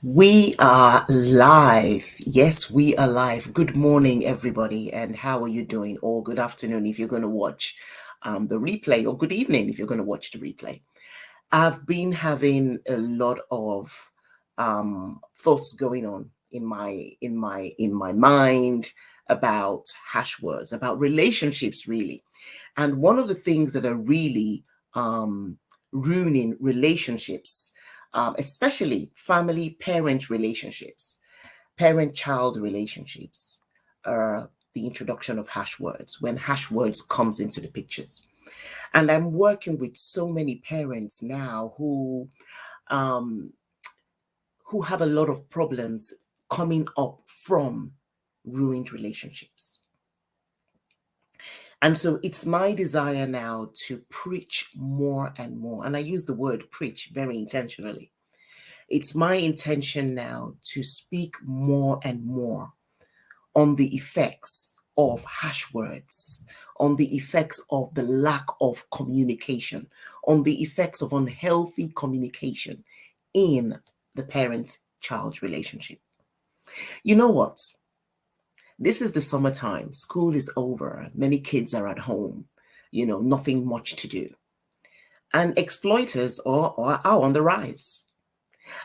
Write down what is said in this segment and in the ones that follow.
We are live. Yes, we are live. Good morning, everybody. And how are you doing? Or good afternoon if you're going to watch the replay, or good evening if you're going to watch the replay. I've been having a lot of thoughts going on in my mind about hash words, about relationships, really. And one of the things that are really ruining relationships, especially family parent relationships, parent child relationships, are the introduction of hash words, when hash words comes into the pictures. And I'm working with so many parents now um, who have a lot of problems coming up from ruined relationships. And so it's my desire now to preach more and more. And I use the word preach very intentionally. It's my intention now to speak more and more on the effects of hash words, on the effects of the lack of communication, on the effects of unhealthy communication in the parent child relationship. You know what? This is the summertime. School is over. Many kids are at home, nothing much to do. And exploiters are on the rise.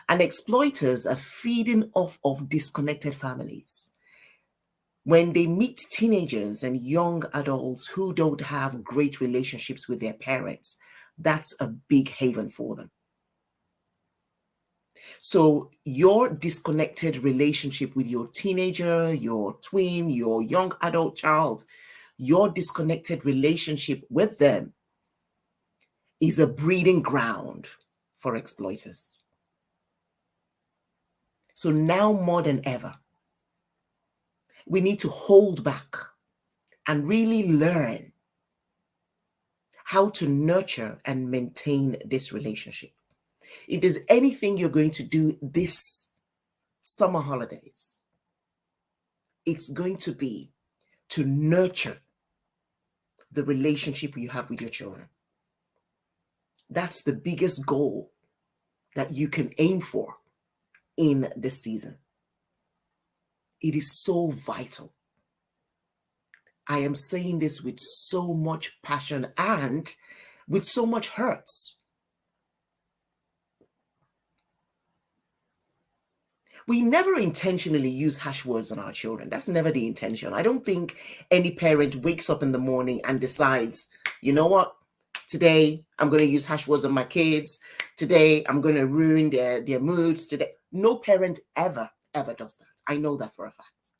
And exploiters are feeding off of disconnected families. When they meet teenagers and young adults who don't have great relationships with their parents, that's a big haven for them. So your disconnected relationship with your teenager, your twin, your young adult child, your disconnected relationship with them is a breeding ground for exploiters. So now more than ever, we need to hold back and really learn how to nurture and maintain this relationship. If there's anything you're going to do this summer holidays, it's going to be to nurture the relationship you have with your children. That's the biggest goal that you can aim for in this season. It is so vital. I am saying this with so much passion and with so much hurt. We never intentionally use hash words on our children. That's never the intention. I don't think any parent wakes up in the morning and decides, you know what, today I'm going to use hash words on my kids. Today I'm going to ruin their moods. Today, no parent ever does that. I know that for a fact.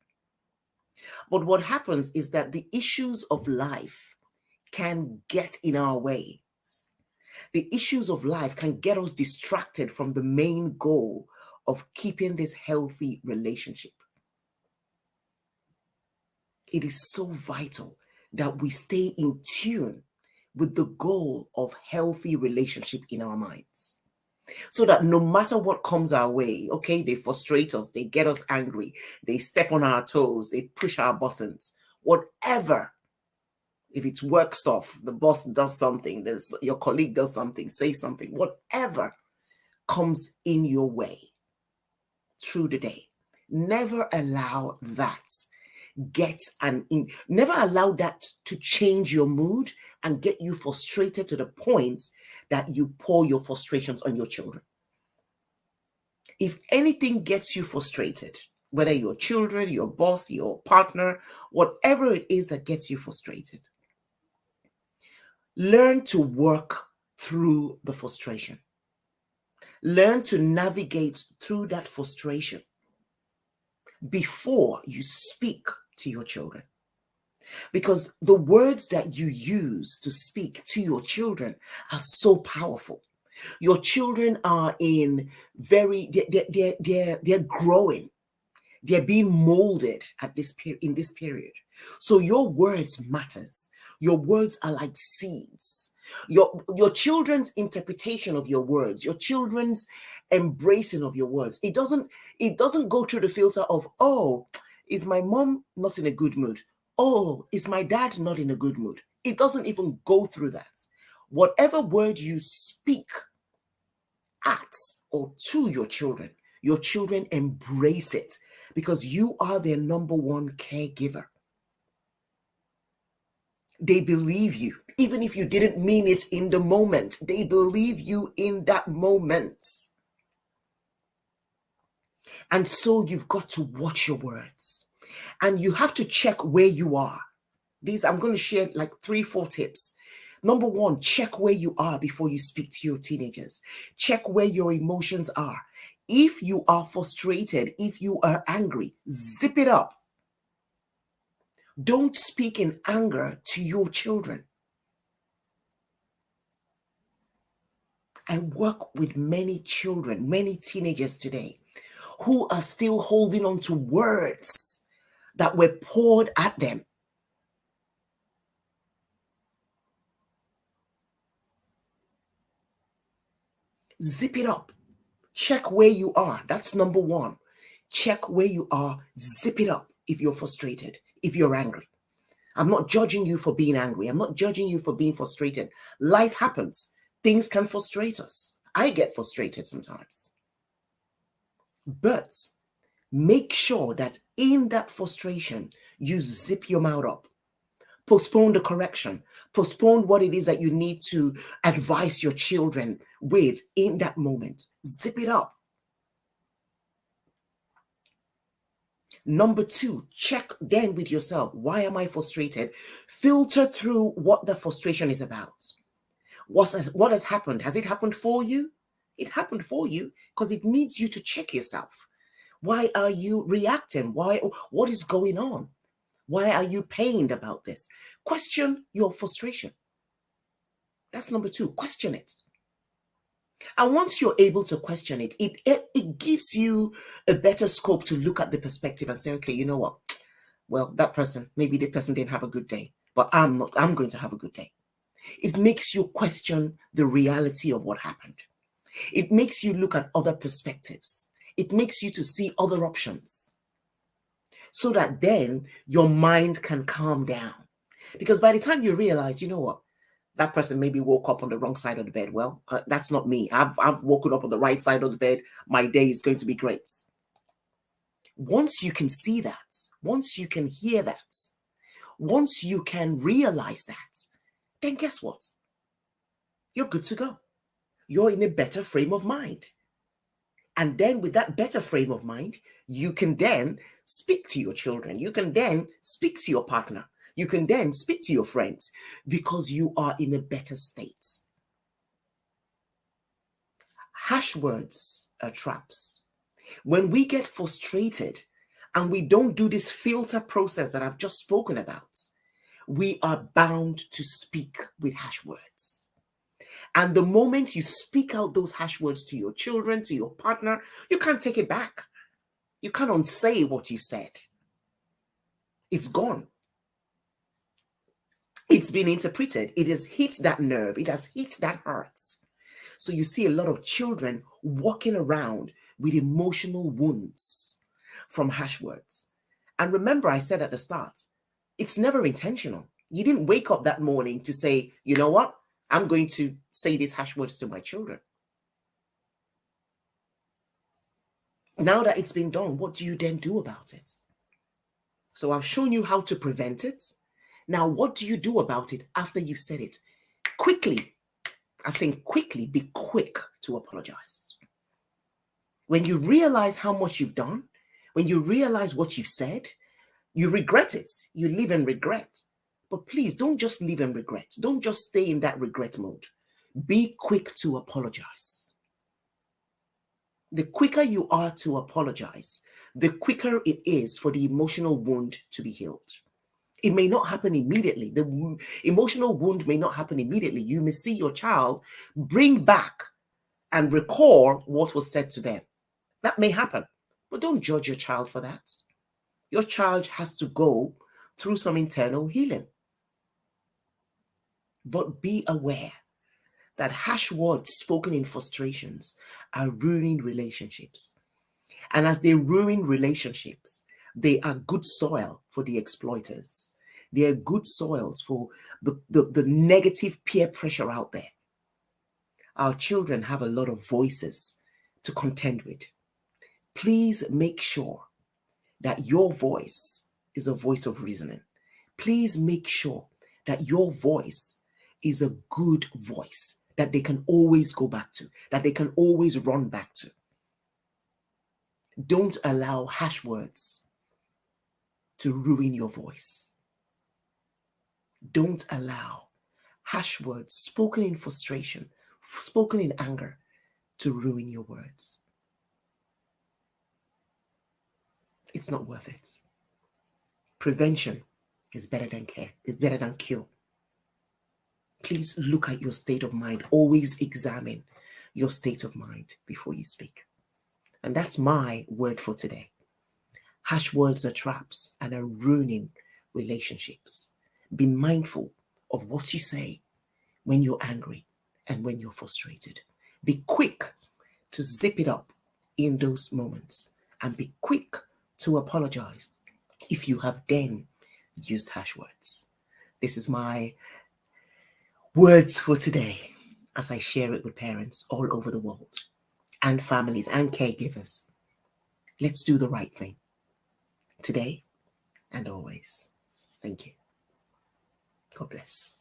But what happens is that the issues of life can get in our way. The issues of life can get us distracted from the main goal of keeping this healthy relationship. It is so vital that we stay in tune with the goal of healthy relationship in our minds. So that no matter what comes our way, okay, they frustrate us, they get us angry, they step on our toes, they push our buttons, whatever. If it's work stuff, the boss does something, your colleague does something, say something, whatever comes in your way through the day, never allow that never allow that to change your mood and get you frustrated to the point that you pour your frustrations on your children. If anything gets you frustrated, whether your children, your boss, your partner, whatever it is that gets you frustrated, learn to work through the frustration. Learn to navigate through that frustration before you speak to your children. Because the words that you use to speak to your children are so powerful. Your children are they're growing. They're being molded in this period. So your words matters. Your words are like seeds. Your children's interpretation of your words, your children's embracing of your words, it doesn't go through the filter of, oh, is my mom not in a good mood? Oh, is my dad not in a good mood? It doesn't even go through that. Whatever word you speak at or to your children, Your children embrace it because you are their number one caregiver. They believe you. Even if you didn't mean it in the moment, they believe you in that moment. And so you've got to watch your words. And you have to check where you are. I'm going to share like 3-4 tips. Number one, check where you are before you speak to your teenagers. Check where your emotions are. If you are frustrated, if you are angry, zip it up. Don't speak in anger to your children. I work with many children, many teenagers today who are still holding on to words that were poured at them. Zip it up. Check where you are. That's number one. Check where you are. Zip it up if you're frustrated, if you're angry. I'm not judging you for being angry. I'm not judging you for being frustrated. Life happens. Things can frustrate us. I get frustrated sometimes. But make sure that in that frustration, you zip your mouth up. Postpone the correction. Postpone what it is that you need to advise your children with in that moment. Zip it up. Number two, check then with yourself. Why am I frustrated? Filter through what the frustration is about. What has happened? Has it happened for you? It happened for you because it needs you to check yourself. Why are you reacting? What is going on? Why are you pained about this? Question your frustration. That's number two. Question it. And once you're able to question it, it gives you a better scope to look at the perspective and say, okay, you know what? Well, maybe the person didn't have a good day, but I'm going to have a good day. It makes you question the reality of what happened. It makes you look at other perspectives. It makes you to see other options so that then your mind can calm down. Because by the time you realize, you know what, that person maybe woke up on the wrong side of the bed. Well, that's not me. I've woken up on the right side of the bed. My day is going to be great. Once you can see that, once you can hear that, once you can realize that, then guess what? You're good to go. You're in a better frame of mind. And then with that better frame of mind, you can then speak to your children. You can then speak to your partner. You can then speak to your friends because you are in a better state. Harsh words are traps. When we get frustrated and we don't do this filter process that I've just spoken about, we are bound to speak with harsh words. And the moment you speak out those harsh words to your children, to your partner, you can't take it back. You can't unsay what you said. It's gone. It's been interpreted. It has hit that nerve. It has hit that heart. So you see a lot of children walking around with emotional wounds from harsh words. And remember, I said at the start, it's never intentional. You didn't wake up that morning to say, you know what? I'm going to say these harsh words to my children. Now that it's been done, what do you then do about it? So I've shown you how to prevent it. Now, what do you do about it after you've said it? Quickly, I say quickly, be quick to apologize. When you realize how much you've done, when you realize what you've said, you regret it. You live in regret. But please don't just live in regret. Don't just stay in that regret mode. Be quick to apologize. The quicker you are to apologize, the quicker it is for the emotional wound to be healed. It may not happen immediately. The emotional wound may not happen immediately. You may see your child bring back and recall what was said to them. That may happen, but don't judge your child for that. Your child has to go through some internal healing. But be aware that harsh words spoken in frustrations are ruining relationships. And as they ruin relationships, they are good soil for the exploiters. They are good soils for the negative peer pressure out there. Our children have a lot of voices to contend with. Please make sure that your voice is a voice of reasoning. Please make sure that your voice is a good voice that they can always go back to, that they can always run back to. Don't allow harsh words to ruin your voice. Don't allow harsh words spoken in frustration, spoken in anger, to ruin your words. It's not worth it. Prevention is better than care, is better than cure. Please look at your state of mind. Always examine your state of mind before you speak. And that's my word for today. Harsh words are traps and are ruining relationships. Be mindful of what you say when you're angry and when you're frustrated. Be quick to zip it up in those moments and be quick to apologize if you have then used harsh words. This is my words for today as I share it with parents all over the world and families and caregivers. Let's do the right thing today and always. Thank you. God bless.